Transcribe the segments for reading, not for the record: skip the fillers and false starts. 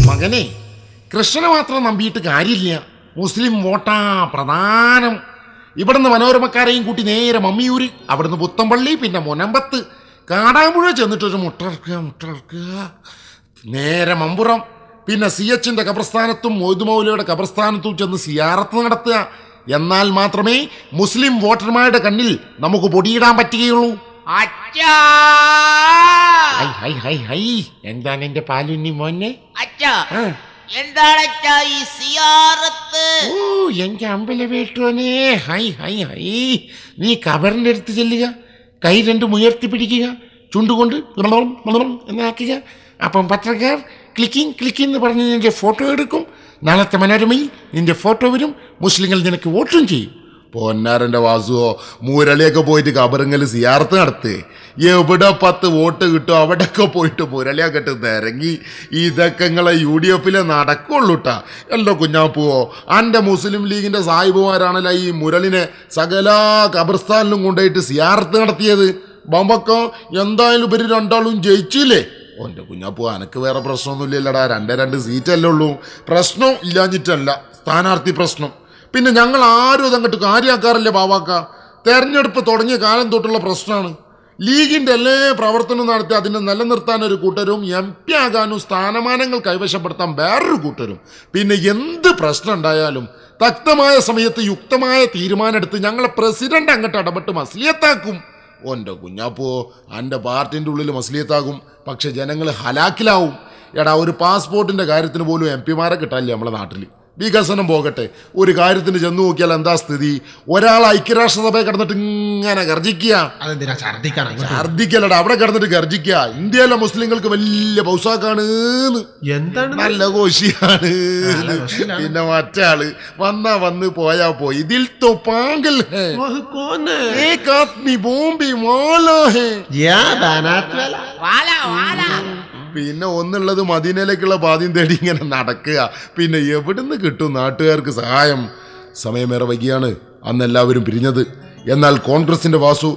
മകനെ, കൃഷ്ണനെ മാത്രം നമ്പിയിട്ട് കാര്യമില്ല. മുസ്ലിം വോട്ടാ പ്രധാനം. ഇവിടുന്ന് മനോരമക്കാരെയും കൂട്ടി നേരെ മമ്മിയൂര്, അവിടുന്ന് പുത്തമ്പള്ളി, പിന്നെ മുനമ്പത്ത്, കാടാമ്പുഴ ചെന്നിട്ടൊരു മുട്ടറക്കുക, നേരെ മമ്പുറം, പിന്നെ CHന്റെ ഖബർസ്ഥാനത്തും മൊയ്തുമൗലയുടെ ഖബർസ്ഥാനത്തും ചെന്ന് സിയാറത്ത് നടത്തുക. എന്നാൽ മാത്രമേ മുസ്ലിം വോട്ടർമാരുടെ കണ്ണിൽ നമുക്ക് പൊടിയിടാൻ പറ്റുകയുള്ളൂ. എന്താണ് എന്റെ പാലുണ്ണി മോനെ? എന്താണ് ഈ സിയാറത്ത്? ഓ എന്റെ അമ്പല വേട്ടുവനെ, നീ കബറിന്റെ അടുത്ത് ചെല്ലുക, കൈ രണ്ടും ഉയർത്തി ചുണ്ടുകൊണ്ട് എന്നാക്കുക. അപ്പം പത്രക്കാർ ക്ലിക്കിങ് എന്ന് പറഞ്ഞ് നിന്റെ ഫോട്ടോ എടുക്കും. നാളത്തെ മനോരമയിൽ നിന്റെ ഫോട്ടോ വരും. മുസ്ലിങ്ങൾ നിനക്ക് വോട്ടും ചെയ്യും. പൊന്നാരൻ്റെ വാസുവോ, മുരളിയൊക്കെ പോയിട്ട് കബറിങ്ങൽ സിയാറത്ത് നടത്ത്. എവിടെ 10 വോട്ട് കിട്ടും അവിടെയൊക്കെ പോയിട്ട് മുരളിയൊക്കെ ഇറങ്ങി. ഇതൊക്കെ നിങ്ങളെ UDF നടക്കുള്ളൂട്ടാ. എല്ലോ കുഞ്ഞാപ്പുവോ, എൻ്റെ മുസ്ലിം ലീഗിൻ്റെ സാഹിബുമാരാണല്ലോ ഈ മുരളിനെ സകല ഖബർസ്ഥാനിലും കൊണ്ടുപോയിട്ട് സിയാറത്ത് നടത്തിയത്. ബമ്പക്ക എന്തായാലും ഇവർ രണ്ടാളും ജയിച്ചില്ലേ? ഓൻ്റെ കുഞ്ഞാപ്പു, അനക്ക് വേറെ പ്രശ്നമൊന്നുമില്ലല്ലടാ. 2 സീറ്റല്ലേ ഉള്ളൂ. പ്രശ്നം ഇല്ലാഞ്ഞിട്ടല്ല, സ്ഥാനാർത്ഥി പ്രശ്നം. പിന്നെ ഞങ്ങൾ ആരും അതങ്ങോട്ട് കാര്യമാക്കാറില്ല ബാവാക്ക. തെരഞ്ഞെടുപ്പ് തുടങ്ങിയ കാലം തൊട്ടുള്ള പ്രശ്നമാണ്. ലീഗിൻ്റെ എല്ലാ പ്രവർത്തനവും നടത്തി അതിനെ നിലനിർത്താൻ ഒരു കൂട്ടരും, MP ആകാനും സ്ഥാനമാനങ്ങൾ കൈവശപ്പെടുത്താൻ വേറൊരു കൂട്ടരും. പിന്നെ എന്ത് പ്രശ്നം ഉണ്ടായാലും തക്തമായ സമയത്ത് യുക്തമായ തീരുമാനമെടുത്ത് ഞങ്ങളെ പ്രസിഡന്റ് അങ്ങോട്ട് ഇടപെട്ട് മസ്ലിയത്താക്കും. ഓൻ്റെ കുഞ്ഞാപ്പോ, എൻ്റെ പാർട്ടിൻ്റെ ഉള്ളിൽ മസ്ലിയത്താകും, പക്ഷെ ജനങ്ങൾ ഹലാക്കിലാവും. എടാ, ഒരു പാസ്പോർട്ടിൻ്റെ കാര്യത്തിന് പോലും MP മാരെ കിട്ടാനില്ല നമ്മുടെ നാട്ടിൽ. വികസനം പോകട്ടെ, ഒരു കാര്യത്തിന് ചെന്ന് നോക്കിയാൽ എന്താ സ്ഥിതി? ഒരാൾ ഐക്യരാഷ്ട്രസഭയെ കിടന്നിട്ട് ഇങ്ങനെ ഗർജിക്കുക. ഛർദിക്കലടാ, അവിടെ കിടന്നിട്ട് ഗർജിക്കുക. ഇന്ത്യയിലെ മുസ്ലിങ്ങൾക്ക് വലിയ പൗസാക്കാണ്, നല്ല കോശിയാണ്. പിന്നെ മറ്റാള് വന്ന് പോയാ പോയി. ദിൽ തോ പാഗൽ ഹേ, ഏക് ആദ്മി ബോംബെ വാലാ ഹേ. പിന്നെ ഒന്നുള്ളത് മദീനയിലേക്കുള്ള പാദ്യം തേടി ഇങ്ങനെ നടക്കുക. പിന്നെ എവിടുന്ന് കിട്ടും നാട്ടുകാർക്ക് സഹായം? സമയമേറെ വൈകിയാണ് അന്ന് എല്ലാവരും പിരിഞ്ഞത്. എന്നാൽ കോൺഗ്രസിന്റെ വാസു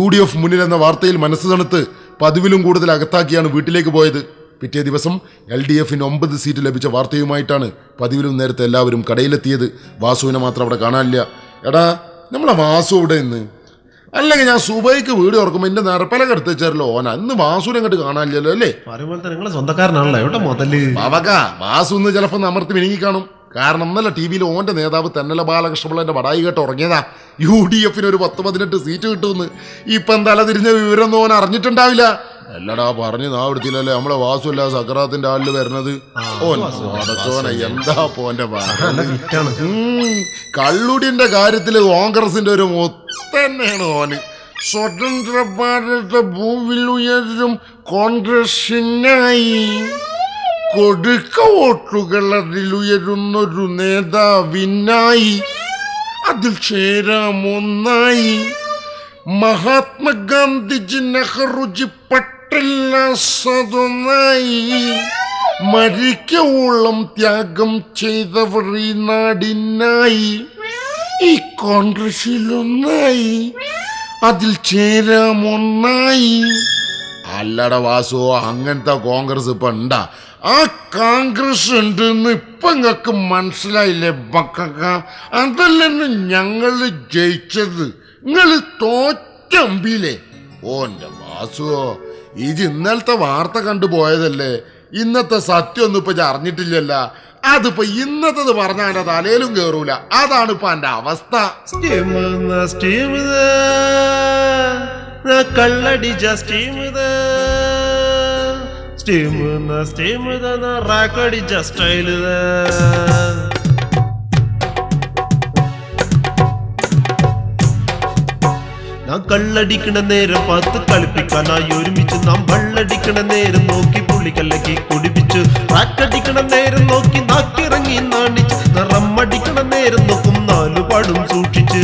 UDF മുന്നിലെന്ന വാർത്തയിൽ മനസ്സ് തണുത്ത് പതിവിലും കൂടുതൽ അകത്താക്കിയാണ് വീട്ടിലേക്ക് പോയത്. പിറ്റേ ദിവസം LDFന് 9 സീറ്റ് ലഭിച്ച വാർത്തയുമായിട്ടാണ് പതിവിലും നേരത്തെ എല്ലാവരും കടയിലെത്തിയത്. വാസുവിനെ മാത്രം അവിടെ കാണാനില്ല. എടാ, നമ്മളെ വാസു ഇവിടെ ഇന്ന്? അല്ലെങ്കിൽ ഞാൻ സുബൈക്ക് വീട് ഓർക്കുമ്പോ എന്റെ നിറപ്പലക എടുത്ത് വെച്ചാലോ ഓന. ഇന്ന് വാസുവിനെ അങ്ങോട്ട് കാണാനില്ലല്ലോ അല്ലേ? നിങ്ങളെ സ്വന്തക്കാരനാണല്ലോ, എവിടെ മുതല്? ബാബക്ക, വാസു ഇന്ന് ചിലപ്പോ അമർത്തി മിനിങ്ങി കാണും. കാരണം ഇന്നലെ TV-യിൽ ഓന്റെ നേതാവ് തെന്നല ബാലകൃഷ്ണപിള്ളന്റെ പടായി കേട്ട് ഉറങ്ങിയതാ. UDFന് ഒരു 10-18 സീറ്റ് കിട്ടുമെന്ന്. ഇപ്പം തല തിരിഞ്ഞ വിവരമൊന്നും ഓൻ അറിഞ്ഞിട്ടുണ്ടാവില്ല. അല്ലടാ, പറഞ്ഞു നാവിടുത്തില്ലല്ലേ നമ്മളെ വാസുല്ല സക്കറാത്തിന്റെ ആളില് വരുന്നത്. എന്താ പോന്റെ കള്ളുടിന്റെ കാര്യത്തില് കോൺഗ്രസിന്റെ ഒരു തന്നെയാണ് ഓന്. സ്വതന്ത്ര ഭാരത ഭൂവിൽ ഉയരും കോൺഗ്രസിനായി, കൊടുക്ക വോട്ടുകൾ അതിലുയരുന്നൊരു നേതാവിനായി, അതിൽ ചേരാമൊന്നായി. മഹാത്മാഗാന്ധിജി, നെഹ്റുജി, പട്ടേൽ, ആസാദൊന്നായി. മരിക്കോളം ത്യാഗം ചെയ്തവർ ഈ നാടിനായി. ഈ കോൺഗ്രസിലൊന്നായി, അതിൽ ചേരാമൊന്നായി. അല്ലട വാസു, അങ്ങനത്തെ കോൺഗ്രസ് ഇപ്പൊ ഉണ്ടാ? ആ കോൺഗ്രസ് ഉണ്ടെന്ന് ഇപ്പൊ നിങ്ങൾക്ക് മനസ്സിലായില്ലേ മക്കക്ക? അതല്ലെന്ന് ഞങ്ങള് ജയിച്ചത്, നിങ്ങൾ തോറ്റമ്പില്ലേ? ഓന്റെ വാസുവോ, ഇത് ഇന്നലത്തെ വാർത്ത കണ്ടുപോയതല്ലേ? ഇന്നത്തെ സത്യം ഒന്നും ഇപ്പൊ അറിഞ്ഞിട്ടില്ലല്ല. അതിപ്പോ ഇന്നത്തത് പറഞ്ഞ എന്റെ തലയിലും കേറൂല. അതാണ് ഇപ്പൊ എന്റെ അവസ്ഥ. നാം കള്ളടിക്കണ നേരം പാത്ത് കളിപ്പിക്കാനായി ഒരുമിച്ച് നാം വെള്ളടിക്കണ നേരം നോക്കി പുള്ളിക്കല്ലക്കി കുടിപ്പിച്ചു. റാക്കടിക്കണ നേരം നോക്കി നാക്കിറങ്ങി നാണിച്ച് നിറമടിക്കണ നേരം നോക്കും 4 പാടും സൂക്ഷിച്ച്.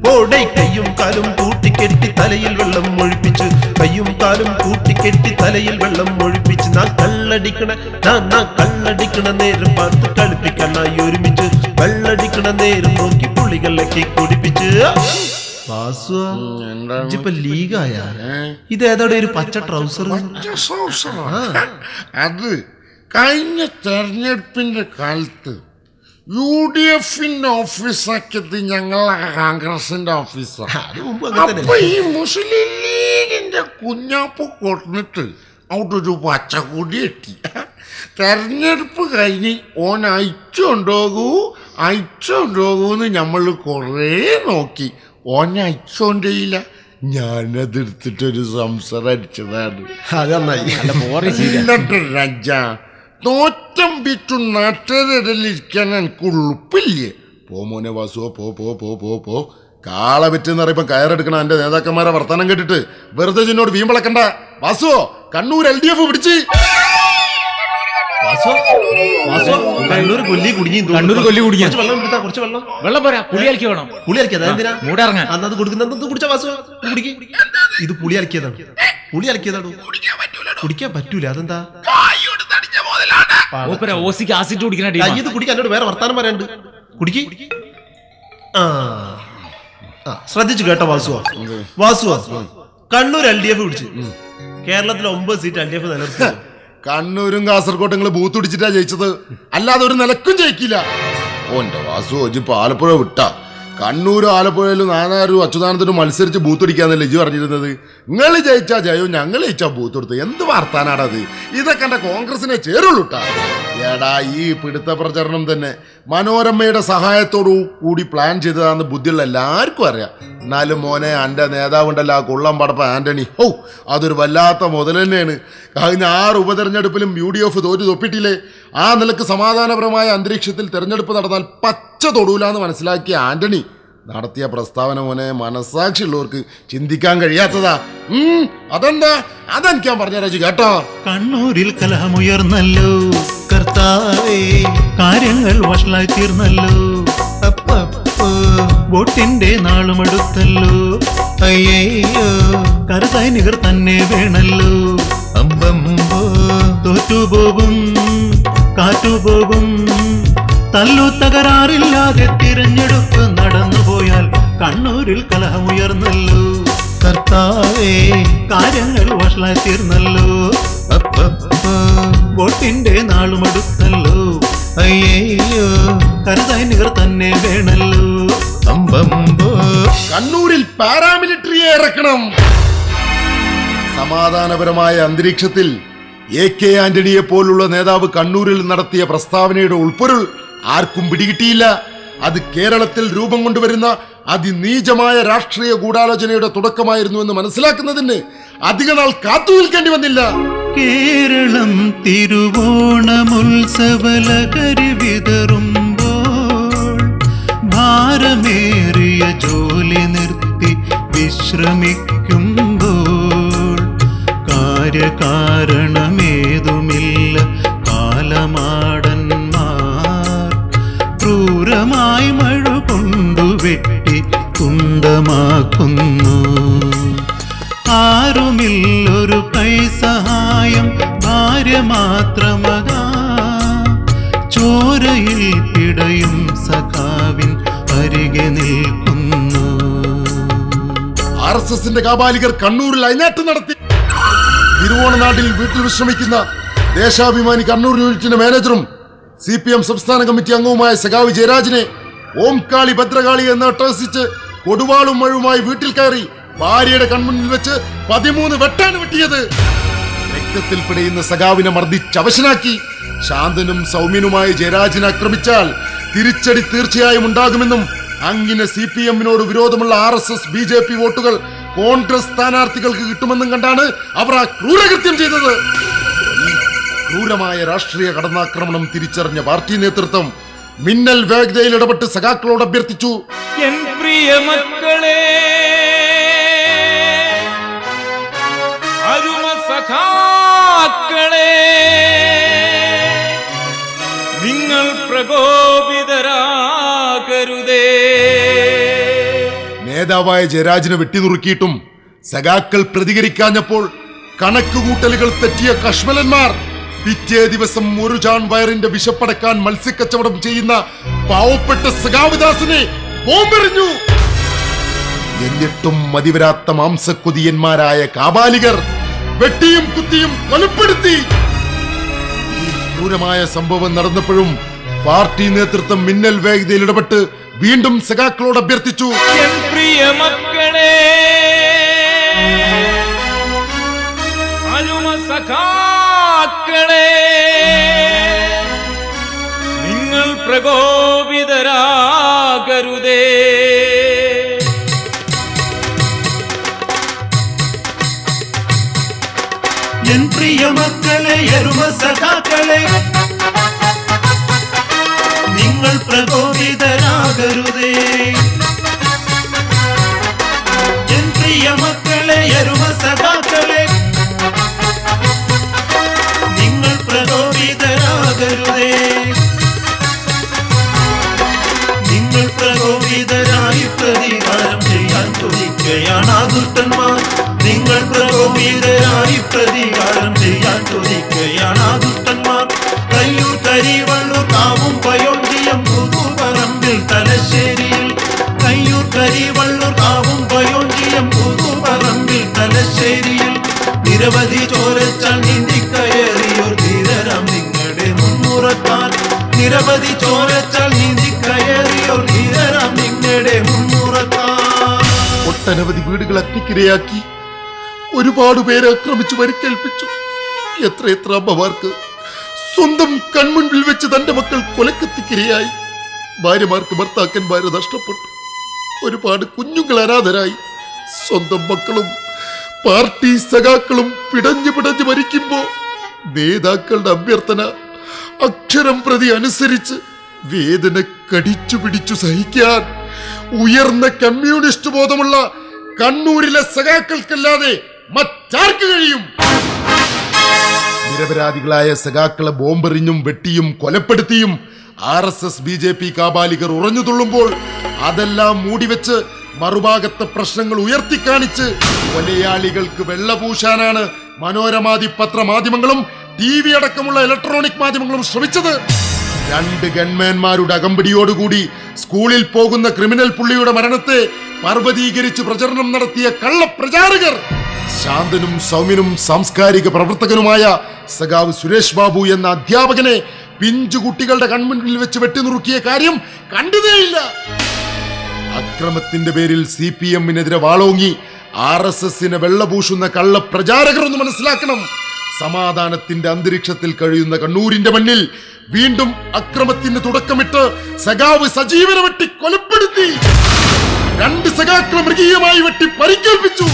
ബോഡെ കയ്യും കാലും കൂട്ടിക്കെട്ടി തലയിൽ വെള്ളം ഒഴിപ്പിച്ച്, കയ്യും കാലും കൂട്ടിക്കെട്ടി തലയിൽ വെള്ളം ഒഴിപ്പിച്ച്. നാം കള്ളടിക്കണ നേരം പാത്ത് കളിപ്പിക്കാനായി ഒരുമിച്ച് വെള്ളടിക്കണ നേരം നോക്കി പുള്ളിക്കല്ലക്കി കുടിപ്പിച്ച്. ലീഗായ ഇതേതോടെ ഒരു പച്ച ട്രൗസർ? അത് കഴിഞ്ഞ തെരഞ്ഞെടുപ്പിന്റെ കാലത്ത് UDF ഓഫീസാക്കിയത് ഞങ്ങളെ കോൺഗ്രസിന്റെ ഓഫീസാണ്. അപ്പൊ ഈ മുസ്ലിം ലീഗിന്റെ കുഞ്ഞാപ്പ് കൊണ്ടിട്ട് അവിടെ ഒരു പച്ചക്കൊടി എത്തി. തെരഞ്ഞെടുപ്പ് കഴിഞ്ഞ് ഓൻ അയച്ചുകൊണ്ടോകൂന്ന് നമ്മൾ കുറേ നോക്കി. ഓൻ അയച്ചോണ്ടേയില്ല. ഞാനതെടുത്തിട്ടൊരു സംസാരം അടിച്ചതാണ്. രജ തോറ്റം വിറ്റു നാട്ടുകാരിക്കാൻ എനിക്ക് ഉളുപ്പില്ലേ? പോ മോനെ വാസുവോ, പോ പോ പോ പോ പോ. കാള വിറ്റെന്ന് പറയുമ്പോ കയറെടുക്കണം. എന്റെ നേതാക്കന്മാരെ വർത്തമാനം കേട്ടിട്ട് വെറുതെ ചിന്നോട് വീമ്പളക്കണ്ട. വാസുവോ, കണ്ണൂർ LDF പിടിച്ച്. വെള്ളം പോരാ, പുളി അലക്കി വേണം. മൂടിറങ്ങാൻ ഇത് പുളി അലക്കിയതാണ്. കുടിക്കാൻ പറ്റൂല. അതെന്താ? ഓസിക്ക് ആസിഡ് കുടിക്കണ ഇത് കുടിക്കാൻ എന്നോട് വേറെ വർത്താനം പറയാണ്ട്. കുടിക്ക്. ശ്രദ്ധിച്ചു കേട്ടോ വാസുവ. കണ്ണൂർ LDF പിടിച്ച്. കേരളത്തിലെ 9 സീറ്റ് LDF നിലനിർത്തി. കണ്ണൂരും കാസർഗോട്ടും നിങ്ങൾ ബൂത്ത് പിടിച്ചിട്ടാ ജയിച്ചത്, അല്ലാതെ ഒരു നിലക്കും ജയിക്കില്ല. ഓന്റെ വാസു ഇപ്പൊ ആലപ്പുഴ വിട്ടാ. കണ്ണൂരും ആലപ്പുഴയിലും നാനാരും അച്യുതാനന്ദനും മത്സരിച്ച് ബൂത്ത് പിടിക്കാന്നല്ലേ ഇജ്ജ് പറഞ്ഞിരുന്നത്. നിങ്ങൾ ജയിച്ചാ ജയവും ഞങ്ങൾ ജയിച്ചാ ബൂത്ത് കൊടുത്ത്. എന്ത് വാർത്താനാണത്? ഇതൊക്കെ എന്റെ കോൺഗ്രസിനെ ചേരുള്ളൂട്ടാ. എടാ, ഈ പിടുത്ത പ്രചരണം തന്നെ മനോരമയുടെ സഹായത്തോടു കൂടി പ്ലാൻ ചെയ്തതാണെന്ന് ബുദ്ധിയുള്ള എല്ലാവർക്കും അറിയാം. എന്നാലും മോനെ, എൻ്റെ നേതാവുണ്ടല്ലോ ആ കുള്ളം പടപ്പ ആന്റണി, അതൊരു വല്ലാത്ത മുതൽ തന്നെയാണ്. കഴിഞ്ഞ 6 ഉപതെരഞ്ഞെടുപ്പിലും UDF തോറ്റു തൊപ്പിട്ടില്ലേ? ആ നിലക്ക് സമാധാനപരമായ അന്തരീക്ഷത്തിൽ തെരഞ്ഞെടുപ്പ് നടന്നാൽ പച്ച തൊടൂലാന്ന് മനസ്സിലാക്കിയ ആന്റണി നടത്തിയ പ്രസ്താവന മോനെ മനസ്സാക്ഷിയുള്ളവർക്ക് ചിന്തിക്കാൻ കഴിയാത്തതാ. അതെന്താ? അതെനിക്ക് ഞാൻ പറഞ്ഞ രാജു കേട്ടോ. കണ്ണൂരിൽ കലഹമുയർന്നല്ലോ കർത്താവേ, കാര്യങ്ങൾ വഷളായി തീർന്നല്ലോ. വോട്ടിന്റെ നാളുമെടുത്തല്ലോ. അയ്യോ, കരസൈനികർ തന്നെ വേണല്ലോ. അമ്പമ്പോ, തോറ്റുപോകും, കാറ്റുപോകും. തല്ലു തകരാറില്ലാതെ തിരഞ്ഞെടുപ്പ് നടന്നുപോയാൽ കണ്ണൂരിൽ കലഹമുയർന്നല്ലോ. കർത്താവേ, കാര്യങ്ങൾ വഷളായി തീർന്നല്ലോ. വോട്ടിന്റെ നാളുമെടുത്തല്ലോ. അയ്യോ, കരസൈനികർ തന്നെ വേണല്ലോ. അമ്പമ്പോ, കണ്ണൂരിൽ പാരാമിലിറ്ററിയെ ഇറക്കണം. സമാധാനപരമായ അന്തരീക്ഷത്തിൽ AK ആന്റണിയെ പോലുള്ള നേതാവ് കണ്ണൂരിൽ നടത്തിയ പ്രസ്താവനയുടെ ഉൾപ്പൊരുൾ ആർക്കും പിടികിട്ടിയില്ല. അത് കേരളത്തിൽ രൂപം കൊണ്ടുവരുന്ന അതിനീചമായ രാഷ്ട്രീയ ഗൂഢാലോചനയുടെ തുടക്കമായിരുന്നു എന്ന് മനസ്സിലാക്കുന്നതിന് അധിക നാൾ കാത്തു നിൽക്കേണ്ടി വന്നില്ല. കേരളം തിരുവോണമുത്സവലകരി വിതറുമ്പോൾ ഭാരമേറിയ ജോലി നിർത്തി വിശ്രമിക്കുമ്പോൾ കാര്യകാരണമേതുമില്ല കാലമാടന്മാർ ക്രൂരമായി മഴ കൊണ്ടുവെട്ടി തുണ്ടമാക്കുന്നു. ആരുമില്ലൊരു കൈ സഹായം, ഭാര്യ മാത്രമകാ ചോരയിൽ പിടയും സഖാവിൻ അരികെ നിൽക്കുന്നു. RSSന്റെ കാബാലികർ കണ്ണൂരിൽ അയനാട്ട് നടത്തി. തിരുവോണനാട്ടിൽ വീട്ടിൽ വിശ്രമിക്കുന്ന ദേശാഭിമാനി കണ്ണൂർ യൂണിറ്റിന്റെ മാനേജറും CPM സംസ്ഥാന കമ്മിറ്റി അംഗവുമായ സഖാവ് ജയരാജിനെ ഓംകാളി ഭദ്രകാളി എന്ന് അട്ടഹസിച്ച് കൊടുവാളും മഴുമായി വീട്ടിൽ കയറി ഭാര്യയുടെ കൺമുന്നിൽ വെച്ച് 13 വെട്ടാണ് വെട്ടിയത്. രക്തത്തിൽ പിടയുന്ന സഖാവിനെ മർദ്ദിച്ചവശനാക്കി. ശാന്തനും സൗമ്യനുമായ ജയരാജിനെ ആക്രമിച്ചാൽ തിരിച്ചടി തീർച്ചയായും ഉണ്ടാകുമെന്നും അങ്ങനെ CPM-നോട് വിരോധമുള്ള RSS BJP വോട്ടുകൾ കോൺഗ്രസ് സ്ഥാനാർത്ഥികൾക്ക് കിട്ടുമെന്നും കണ്ടാണ് അവർ ആ ക്രൂരകൃത്യം ചെയ്തത്. ഈ ക്രൂരമായ രാഷ്ട്രീയ കടന്നാക്രമണം തിരിച്ചറിഞ്ഞ പാർട്ടി നേതൃത്വം മിന്നൽ വേഗതയിൽ ഇടപെട്ട് സഖാക്കളോട് അഭ്യർത്ഥിച്ചു. എൻ പ്രിയ മക്കളെ, അരുമ സഖാക്കളെ, നിങ്ങൾ പ്രകോപിതരാകരുതേ. നേതാവായ ജയരാജിനെ വെട്ടിനുറുക്കിയിട്ടും സഖാക്കൾ പ്രതികരിക്കാഞ്ഞപ്പോൾ കണക്കുകൂട്ടലുകൾ തെറ്റിയ കശ്മലന്മാർ പിറ്റേ ദിവസം ഒരു ജാൺ വയറിന്റെ വിശപ്പടക്കാൻ മത്സ്യക്കച്ചവടം ചെയ്യുന്ന പാവപ്പെട്ട സഖാവിദാസിനെ ബോംബെറിഞ്ഞു. എന്നിട്ടും മതിവരാത്ത മാംസക്കൊതിയന്മാരായ കാബാലികർ വെട്ടിയും കുത്തിയും കൊലപ്പെടുത്തി. ഈ ക്രൂരമായ സംഭവം നടന്നപ്പോഴും പാർട്ടി നേതൃത്വം മിന്നൽ വേഗതയിൽ ഇടപെട്ട് വീണ്ടും സഖാക്കളോട് അഭ്യർത്ഥിച്ചു, എൻ പ്രിയ മക്കളെ, അരുമ സഖാക്കളെ, നിങ്ങൾ പ്രകോപിതരാകരുതേ. എൻ പ്രിയ മക്കളെ, എരുമ സഖാക്കളെ, നിങ്ങൾ പ്രകോപിതരാകരുതേ. എൻ പ്രിയ മക്കളെ, എരുമ സഖാക്കളെ, നിങ്ങൾ പ്രകോപിതരാകരുതേ. നിങ്ങൾ പ്രകോപിതരായി പ്രതികാരം ചെയ്യാൻ തുനിക്കുകയാണ് ആ ദുഷ്ടന്മാർ. നിങ്ങൾ പ്രകോപിതരായി പ്രതികാരം ചെയ്യാൻ തുനിക്കുകയാണ് ആ ദുഷ്ടന്മാർ. കയ്യൂർ, കരിവള്ളൂർ, കാവും, പയോഞ്ചിയം, പുതുപറമ്പിൽ, തലശ്ശേരിയിൽ. കയ്യൂർ, കരിവള്ളൂർ, കാവും, പയോഞ്ചിയം, പുതുപറമ്പിൽ, തലശ്ശേരിയിൽ നിരവധി ചോരച്ചാൽ നീന്തിക്കയറിയോർ ധീരരാം നിങ്ങളുടെ മുൻമുറക്കാർ. നിരവധി ചോരച്ചാൽ നീന്തിക്കയറിയോർ ധീരരാം നിങ്ങളുടെ മുൻമുറക്കാർ. ഒട്ടനവധി വീടുകൾ അഗ്നിക്കിരയാക്കി, ഒരുപാട് പേരെ ആക്രമിച്ചു പരിക്കേൽപ്പിച്ചു. എത്രയെത്ര അമ്മമാർക്ക് സ്വന്തം കൺമുൻപിൽ വെച്ച് തന്റെ മക്കൾ കൊലക്കത്തിക്കിരയായി. ഭാര്യമാർക്ക് ഭർത്താക്കന്മാരെ നഷ്ടപ്പെട്ടു. ഒരുപാട് കുഞ്ഞുങ്ങൾ അനാഥരായി. സ്വന്തം മക്കളും പാർട്ടി സഖാക്കളും പിടഞ്ഞു പിടഞ്ഞു മരിക്കുമ്പോ നേതാക്കളുടെ അഭ്യർത്ഥന അക്ഷരം പ്രതി അനുസരിച്ച് വേദന കടിച്ചു പിടിച്ചു സഹിക്കാൻ ഉയർന്ന കമ്മ്യൂണിസ്റ്റ് ബോധമുള്ള കണ്ണൂരിലെ സഖാക്കൾക്കല്ലാതെ മറ്റാർക്ക് കഴിയും? നിരപരാധികളായ സഖാക്കളെ ബോംബെറിഞ്ഞും വെട്ടിയും കൊലപ്പെടുത്തിയും RSS BJP കാബാലികർ ഉറഞ്ഞു തുള്ളുമ്പോൾ അതെല്ലാം മൂടിവെച്ച് മറുഭാഗത്തെ പ്രശ്നങ്ങൾ ഉയർത്തിക്കാണിച്ച് കൊലയാളികൾക്ക് വെള്ളപൂശാനാണ് മനോരമാധി പത്രമാധ്യമങ്ങളും TV അടക്കമുള്ള ഇലക്ട്രോണിക് മാധ്യമങ്ങളും ശ്രമിച്ചത്. 2 ഗൺമാൻമാരുടെ അകമ്പടിയോടുകൂടി സ്കൂളിൽ പോകുന്ന ക്രിമിനൽ പുള്ളിയുടെ മരണത്തെ പർവ്വതീകരിച്ച് പ്രചരണം നടത്തിയ കള്ളപ്രചാരകർ. ശാന്തനും സൗമ്യനും സാംസ്കാരിക പ്രവർത്തകനുമായ സഖാവ് സുരേഷ് ബാബു എന്ന അധ്യാപകനെ പിഞ്ചു കുട്ടികളുടെ കൺമുൻപിൽ വെച്ച് വെട്ടിനുറുക്കിയ കാര്യം കണ്ടതേയില്ല. അക്രമത്തിന്റെ പേരിൽ CPM-നെതിരെ വാളോങ്ങി RSS-നെ വെള്ളപൂശുന്ന കള്ളപ്രചാരകർ ഒന്ന് മനസ്സിലാക്കണം. സമാധാനത്തിന്റെ അന്തരീക്ഷത്തിൽ കഴിയുന്ന കണ്ണൂരിന്റെ മണ്ണിൽ വീണ്ടും അക്രമത്തിന് തുടക്കമിട്ട് സഖാവ് സജീവനെ വെട്ടി കൊലപ്പെടുത്തി. 2 സഖാക്കളെ മൃഗീയമായി വെട്ടി പരിക്കേൽപ്പിച്ചു.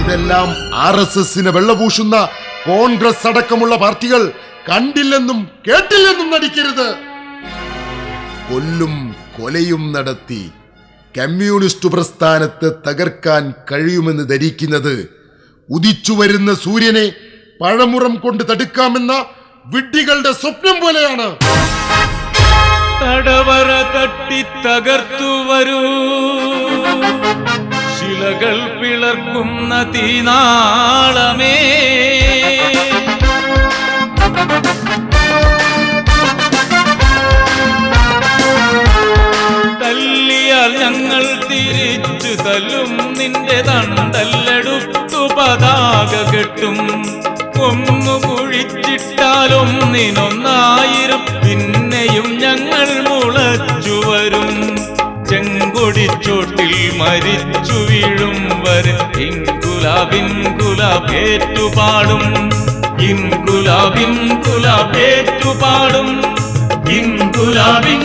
ഇതെല്ലാം RSS-നെ വെള്ളപൂശുന്ന കോൺഗ്രസ് അടക്കമുള്ള പാർട്ടികൾ കണ്ടില്ലെന്നും കേട്ടില്ലെന്നും നടിക്കരുത്. കൊല്ലും കൊലയും നടത്തി കമ്മ്യൂണിസ്റ്റ് പ്രസ്ഥാനത്തെ തകർക്കാൻ കഴിയുമെന്ന് ധരിക്കുന്നത് ഉദിച്ചു വരുന്ന സൂര്യനെ പഴമുറം കൊണ്ട് തടുക്കാമെന്ന വിഡ്ഢികളുടെ സ്വപ്നം പോലെയാണ്. തടവറ തട്ടി തകർത്തു വരൂ, ശിലകൾ പിളർക്കുന്ന തീനാളമേ. തല്ലിയാൽ ഞങ്ങൾ തിരിച്ചു തല്ലും, നിന്റെ തണ്ടല്ലെടുത്തു പതാക കെട്ടും. കൊന്നു കുഴിച്ചിട്ടാലൊന്നിനൊന്നായിരം പിന്നെയും ഞങ്ങൾ മുളച്ചു വരും. ചെങ്കൊടിച്ചോട്ടിൽ മരിച്ചു വീഴും വരെ ഇൻകുലാബിൻ കുലാബേറ്റുപാടും. ഇൻകുലാബിൻ കുലാബേറ്റുപാടും. ഇൻകുലാബിൻ